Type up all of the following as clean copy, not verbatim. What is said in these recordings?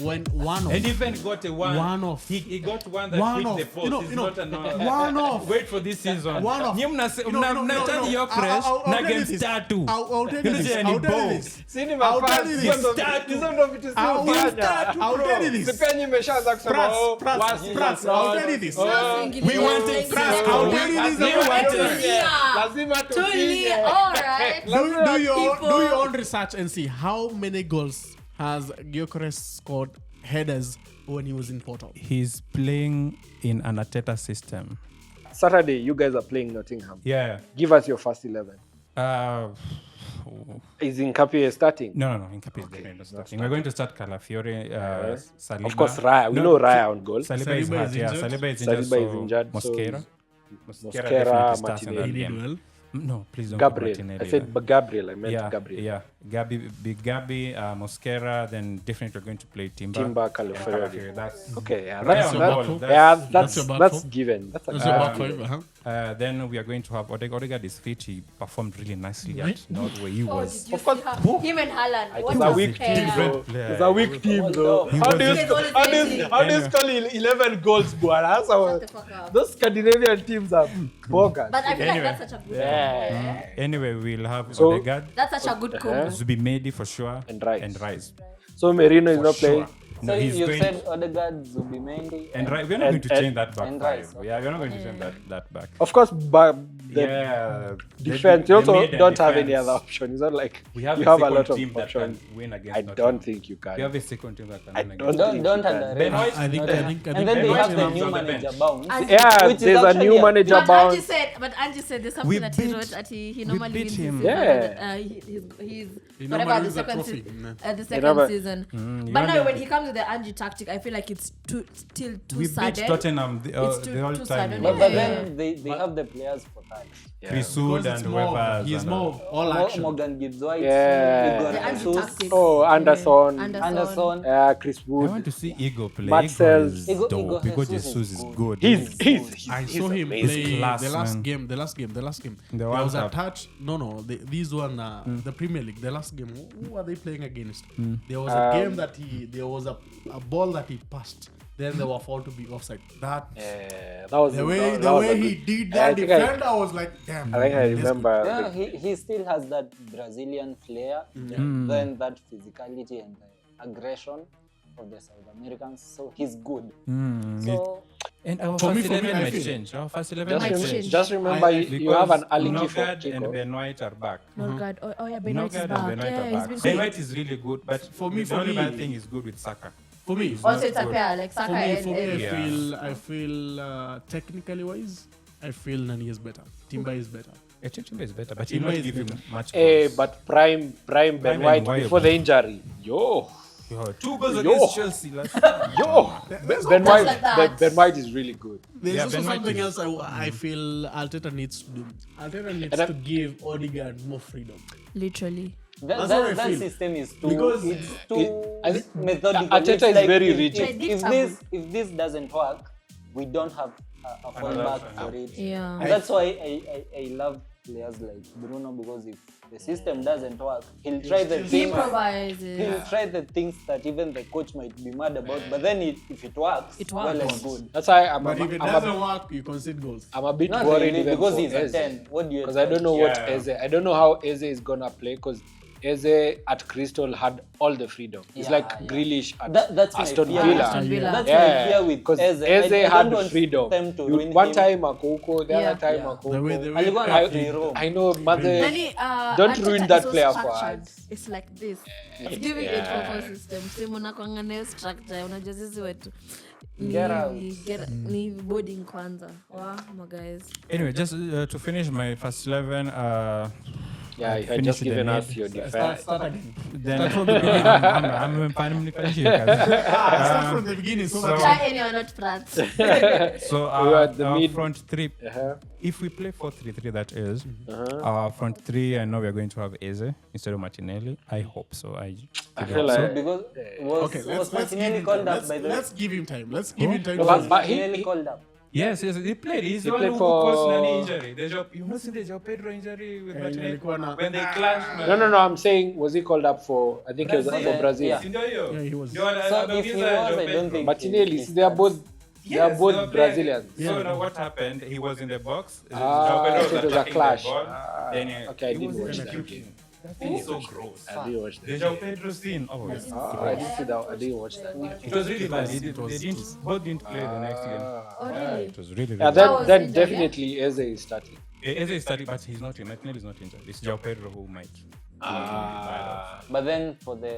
when one off. And even got a one off. He got one that One hit the off. post. You know, one off. Wait for this season. One off. Mnahitaji your crash na game star 2. I'll tell you this. I'll tell you this. I'll tell you this. I'll tell you this. Sipenyi imeshaanza kusema Prats, I'll tell you this. We wanted Prats. I'll tell you this. lazima Totally. All right. Do your own research and see how many goals has Gyökeres scored headers when he was in Porto. He's playing in an Arteta system. Saturday, you guys are playing Nottingham. Yeah. Give us your first 11. Is Nkapie starting? No. Nkapie is definitely starting. We're going to start Calafiore, Saliba. Of course, Raya. We know Raya on goal. Saliba is hurt. Yeah, Saliba is injured. Mosquera, Mosquera Martinelli. No, please don't. Gabriel. Martinelli. I said Gabriel. I meant Gabriel. Yeah. Gabi, Mosquera. Then definitely going to play Timber. Calafiori. That's okay. Yeah, that's given. That's your back five, huh? Then we are going to have Odegaard is fit. He performed really nicely at Norway. He was. Of course. Him and Haaland. It's a weak team, though. It's a weak team, though. How do you score 11 goals, Buana? Those Scandinavian teams are bogus. But I feel like that's such a good Anyway, we'll have Odegaard. That's such a good combo. Zubimedi for sure. And Rice. So Merino is not playing. So you said Odegaard, Zubimendi, and we're not going to change that back and five. Rice. Yeah, we're not going to change that back. Of course, but the defense, you also don't have any other option. It's not like you have a lot of options. Win against I don't think you can. You have a second team that can win against. Don't underrate. I think. And then they have the new manager Bounce. Yeah, there's a new manager Bounce. But Ange said there's something that he wrote that he normally wins him. Yeah. He's He whatever normally the second wins a trophy. the second season. But now when he comes with the Ange tactic, I feel like it's still too we sudden. beat Tottenham the whole too time. sudden. But then they have the players for that. Chris Wood and whoever. He's more all action. Morgan Gibbs White. The Ange tactics. Oh, Anderson. Chris I Wood. want to see Ego play. Marcel's. Ego is dope. Ego Ego Jesus is good. I saw him play class, the last man. game. There was a touch. No. These one, the Premier League. The last game. Who are they playing against? There was a game that there was a ball that he passed. Then they were found to be offside. That was the way he did that. Defender was like, damn. I think I remember. Yeah, he still has that Brazilian flair, then that physicality and aggression of the South Americans. So he's good. So and our first 11 might change. Our first 11 might change. Just remember, you have an early Nogard and Ben White are back. Nogard. Oh yeah, Ben White is back. Ben White is really good, but For me, the only bad thing is good with Saka. For me, Also, it's a pair like Saka I feel technically wise, I feel Nani is better. Timber is better. Timber is better, but he might give him much goals. But prime Ben White before the injury. 2 goals against Chelsea last Ben White is really good. There's also something else I feel Arteta needs to do. Arteta needs to give Odegaard more freedom. Literally. That system is too methodical. Arteta is very rigid. If this doesn't work, we don't have a fallback for it. Yeah. And that's why I love players like Bruno, because if the system doesn't work, he'll try the things. He'll try the things that even the coach might be mad about. But then if it works, well and good. That's why But if it doesn't work, you concede goals. I'm a bit Not worried really, even because for he's a Eze. 10. What do you? Because I don't know what Eze. I don't know how Eze is gonna play, because Eze at Crystal had all the freedom. It's like Grealish at that's Aston my fear. Villa. That's my fear with because Eze. Eze I had don't want freedom. them to ruin One him. time Akoko, the other time The Akoko. way I know, mother. Don't Arteta ruin that is so player for structured. us. It's like this. It's giving it proper system. Simu nakwanga nayo structure. Unajua sisi wetu. Ni boarding kwanza. Wow, my guys. Anyway, just to finish my first 11. Yeah, you had just given us your defense. Start again. Then from the beginning, I'm finishing. Start from the beginning. Try anyone, not France. So our front three. If we play 4-3-3, that is our front three. I know we are going to have Eze instead of Martinelli. I hope so. I feel like Because was Martinelli called up by the way? Let's give him time. Let's give him time. But Martinelli called up. Yes, he played. He's the one who for- caused Nani injury. You know, see the Pedro injury with Martinelli when they clashed. No. I'm saying, was he called up for? I think he was up for Brazil. Yeah. Yeah, he was. So if he was, I don't think Martinelli, he they are both. Yes, they are both Brazilians. So now what happened? He was in the box. So it was a clash. Okay, I he didn't was watch that. executing. That thing is so gross. I didn't watch The that. João Pedro scene. Oh, it's I didn't see that. I didn't watch that. it was really bad. Both didn't play the next game. Oh, really? It was really, Yeah, really bad. was then injured, yeah? definitely Eze is starting. Eze is starting, but he's not. Martinelli is not injured. It's João Pedro who might. But then for the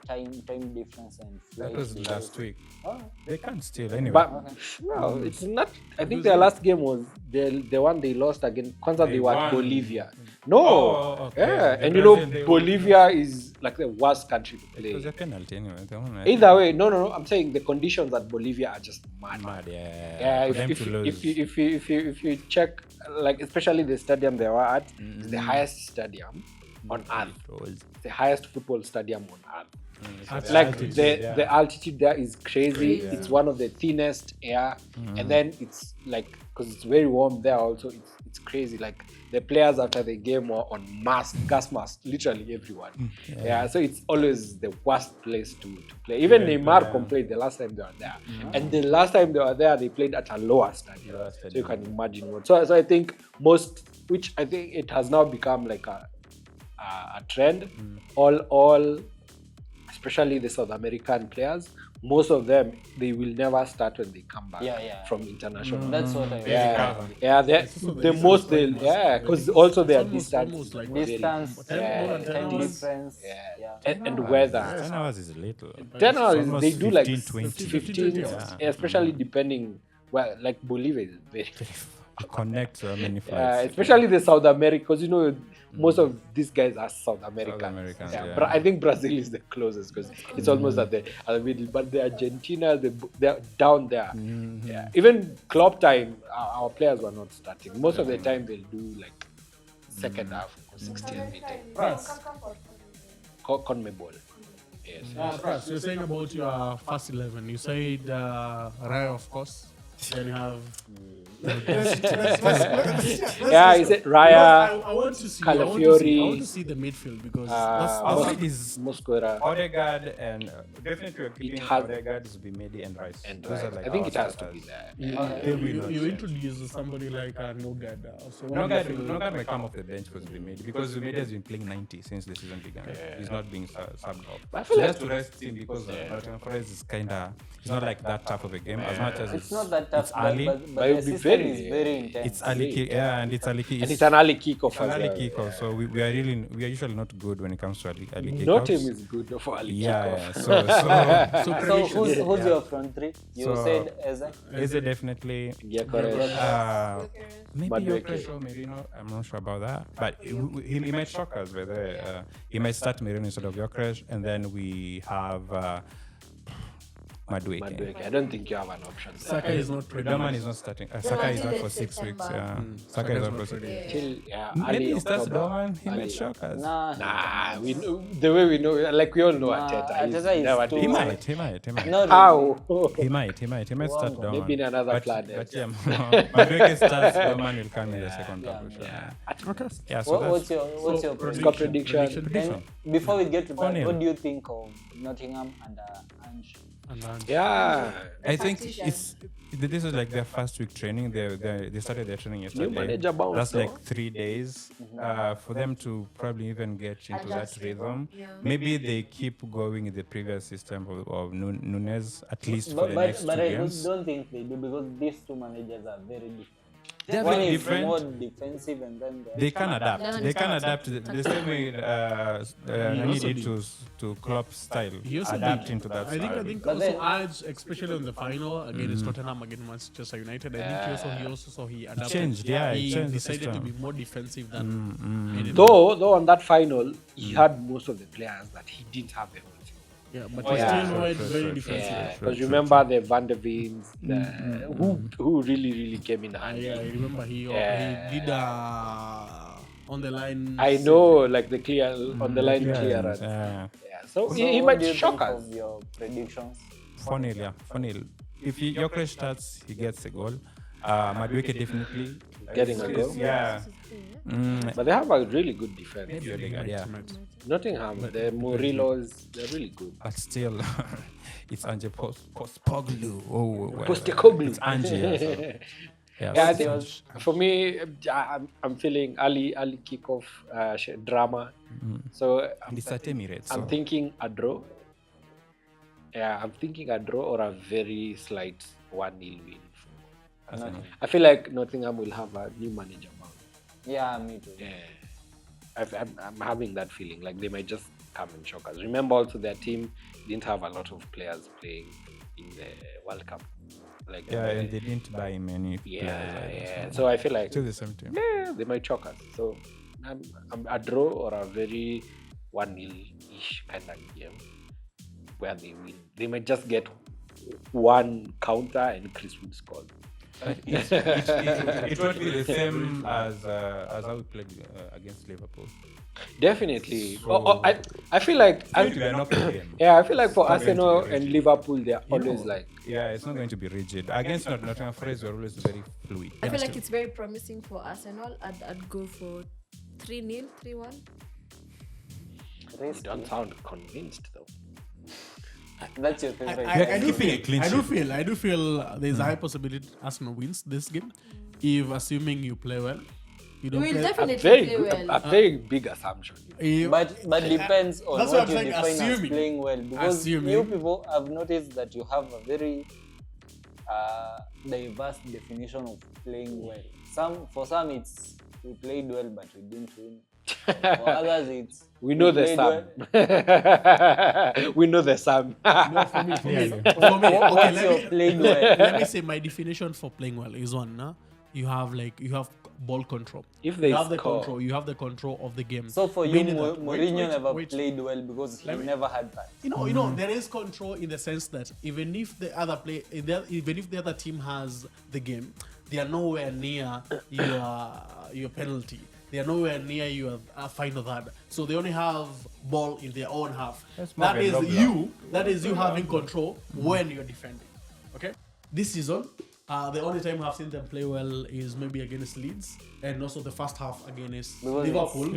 time difference and That flight was delays- last week. Oh, They can't steal anyway. But no, it's not. I think their last game was the one they lost against. Kwanzaa they were at won. Bolivia. No, okay. yeah, The and you know Brazil, they Bolivia is like the worst country to It was play. a penalty anyway. They won, Either way, no. I'm saying the conditions at Bolivia are just mad. Mad, yeah. Yeah, For them to lose. if you check, like especially the stadium they were at, it's the highest stadium on earth. It The highest football stadium on earth. was- Like altitude, the altitude there is crazy. Crazy. It's one of the thinnest air, and then it's like because it's very warm there. Also, it's crazy. Like the players after the game were on gas mask, literally everyone. Yeah, so it's always the worst place to play. Even Neymar complained the last time they were there, and the last time they were there, they played at a lower stadium. Lower So you stadium. can imagine what. So I think which I think it has now become like a trend. All especially the South American players, most of them they will never start when they come back from international. that's what I The most they because also they are distance, Almost like distance, more than 10 time hours. difference. and weather. 10 hours is little. 10 hours Almost they do like 15, 20. 15, Yeah. especially depending. Well, like Bolivia is very. To connect so many flights. Especially the South America, because you know most of these guys are South Americans. Americans, yeah. But I think Brazil is the closest because it's almost at the middle. But the Argentina, they're down there. Yeah. Even club time, our players were not starting. Most of the time they'll do like second half or 16 minutes. CONMEBOL. Yes. Pras, you're saying about your first 11. You said Raya, of course. Then you have. Yeah, is it Raya? I want to see. Calafiori. I want to see the midfield because Outside is Mosquera. Odegaard and definitely we're keeping has- Odegaard, Zubimedi and Rice. And Those are like I think our it has to starters. be there. you introduce somebody like Nogard. So Nogard may come off the bench for Zubimedi because Zubimedi has been playing 90 since the season began. He's not being subbed off. I feel So like- just to rest him because Nottingham Forest is it's not like that tough of a game as much as It's not that tough, it's early. but But it the would be system very- is very intense. It's early kick, and it's early kick. And it's an early kickoff It's an as early well. kickoff, so we are usually not good when it comes to early kickouts. Nottingham is good for early Yeah, kickoff. yeah. So who's your front three? You So- said Eze? Is it definitely Gyökeres. maybe Madueke. Gyökeres or Merino? I'm not sure about that, but he might shock us. Whether he might start Merino instead of Gyökeres, and then we have Madueke. Madueke. I don't think you have an option there. Saka is not ready. Dorman is not starting. Saka is out for 6 September. weeks. Yeah, Saka is out for 6 weeks. Till Maybe early he starts October. Dorman. He Early. might shock us. Nah, we know the way we know, like we all know Arteta. He's Arteta is never too- He doing might. He might. No, How? He might start Dorman. Maybe in another But planet. yeah, Madueke starts. Dorman will come in the second half. for sure. Yeah. So What's that's your Score prediction. prediction. And before we get to that, 4-0. what do you think of Nottingham and Ange? Yeah. I think Competition. this is like their first week training. They started their training yesterday. manager bounce, That's though. like 3 days for them to probably even get into that Adjust. rhythm. Yeah. Maybe they keep going in the previous system of Nunes at least for the But next 2 I games. don't think they do because these two managers are very different. They're One very is different. more defensive and then They can adapt. Learn They can to adapt the same way Nani also did to Klopp's style. He also Adapt did. into that I style. think But also then- Ange, especially in the final against Tottenham, against Manchester United, I think he also saw he adapted. changed, yeah, he he changed the decided to system. be more defensive than anything. Though on that final, he had most of the players that he didn't have the whole team. Yeah, but Oh, he yeah. still went True, very true, defensive. Yeah, true, because true, remember the Van der Veens, who really came in handy. Yeah, I remember he did on the line. I know, like the clear on the line clearance. Yeah. Yeah, so So he what might do you shock think us. of your predictions? 4-0, yeah. 4-0. If Gyökeres starts, he gets a goal. Madueke definitely Getting a goal. Yeah. But they have a really good defense. Maybe Odegaard, yeah. Nottingham, the Murillos, they're really good. But still, it's Ange Postecoglou. Postecoglou. It's Ange. Yeah, so. Yeah, I think for me, I'm feeling early kickoff drama. So and it's at Emirates. I'm thinking a draw. Yeah, I'm thinking a draw or a very slight 1-0 win. I feel like Nottingham will have a new manager. Yeah, me too. Yeah, I'm having that feeling. Like they might just come and shock us. Remember also their team didn't have a lot of players playing in the World Cup. Like and they didn't buy many players. Yeah. So I feel like to the same team. Yeah, they might shock us. So I'm a draw or a very 1-0-ish kind of game where they win. They might just get one counter and Chris would score. It won't be the same as how we played against Liverpool. Definitely. So, I feel like I feel like for Arsenal and Liverpool, they're always like it's not going to be rigid. Against Nottingham Forest, we're always very fluid. I feel like it's very promising for Arsenal. I'd go for 3-0, 3-1. You don't sound convinced though. That's your favorite. I do feel there's a high possibility Arsenal wins this game if assuming you play well. You don't will play definitely play well. A very big assumption. But depends on that's what you saying, define as playing well. Because you people have noticed that you have a very diverse definition of playing well. For some it's we played well but we didn't win. For others it's we know the sum. We know the sum. No, for me, okay, let me say my definition for playing well is one. You have ball control. If they you have the control of the game. So for you, Mourinho never played well because he never had that. You know, there is control in the sense that even if the other team has the game, they are nowhere near your penalty. They are nowhere near your final third. So they only have ball in their own half. That is you having control when you're defending. Okay? This season, the only time I've seen them play well is maybe against Leeds and also the first half against Liverpool.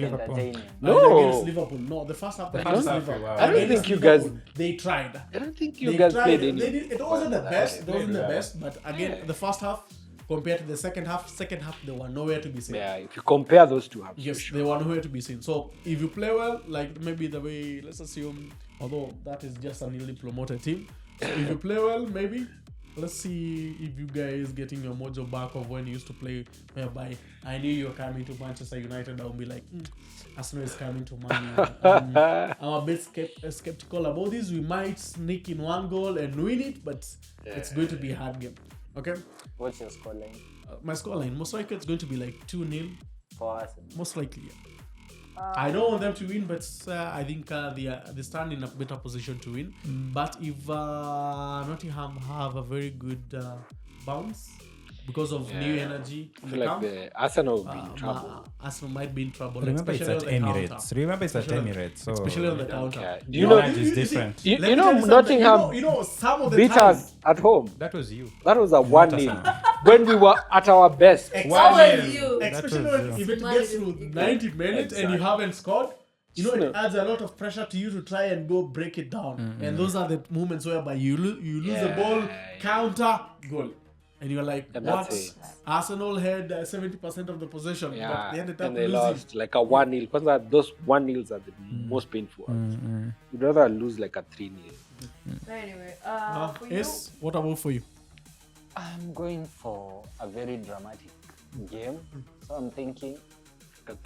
No. Against Liverpool. No, the first half against Liverpool. Wow. I don't think you guys... They tried. I don't think you guys played any. It wasn't the best. But again, the first half compared to the second half, they were nowhere to be seen. Yeah, if you compare those two halves. Yes, they were nowhere to be seen. So if you play well, like maybe the way, let's assume, although that is just a newly promoted team. So if you play well, maybe let's see if you guys getting your mojo back of when you used to play, whereby I knew you were coming to Manchester United. I'll be like, Arsenal is coming to Man U. I'm a bit skeptical about this. We might sneak in one goal and win it, but it's going to be a hard game. Okay? What's your scoreline? My scoreline, most likely it's going to be like 2-0. For Arsenal? Most likely, yeah. I don't want them to win, but I think they stand in a better position to win. But if Nottingham have a very good bounce because of new energy, I feel like the Arsenal will be in trouble. Arsenal might be in trouble. Remember, it's at Emirates. So especially on the counter. Do you know it's different? You know Nottingham some of the beat us at home. That was you. That was a 1-0 when we were at our best. Especially if it gets to 90 minutes and you haven't scored. It adds a lot of pressure to you to try and go break it down. And those are the moments whereby you lose the ball, counter, goal. And you're like, what? Arsenal had 70% of the possession, but they ended up they losing. Lost like a 1-0. Because those 1-0s are the most painful. You'd rather lose like a 3-0. Anyway, what about for you? I'm going for a very dramatic game. So I'm thinking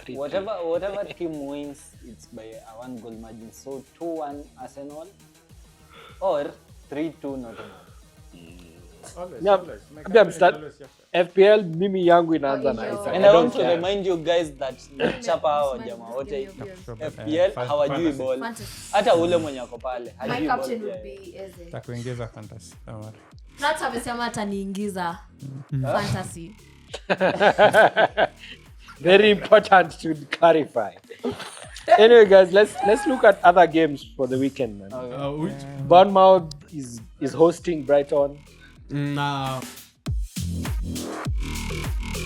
whatever team wins, it's by a 1-goal margin. So 2-1 Arsenal or 3-2 Nottingham. FPL mimi yangu inaanza na Isaac. And I want to remind you guys that chapa hao jamaa wote FPL hawajui ball. Hata ule mwenye ako pale hajui ball. My captain would be Eze. Takuingiza fantasy. Nats amesema ataniingiza fantasy. Very important to clarify. Anyway, guys, let's look at other games for the weekend, man. Bournemouth is hosting Brighton.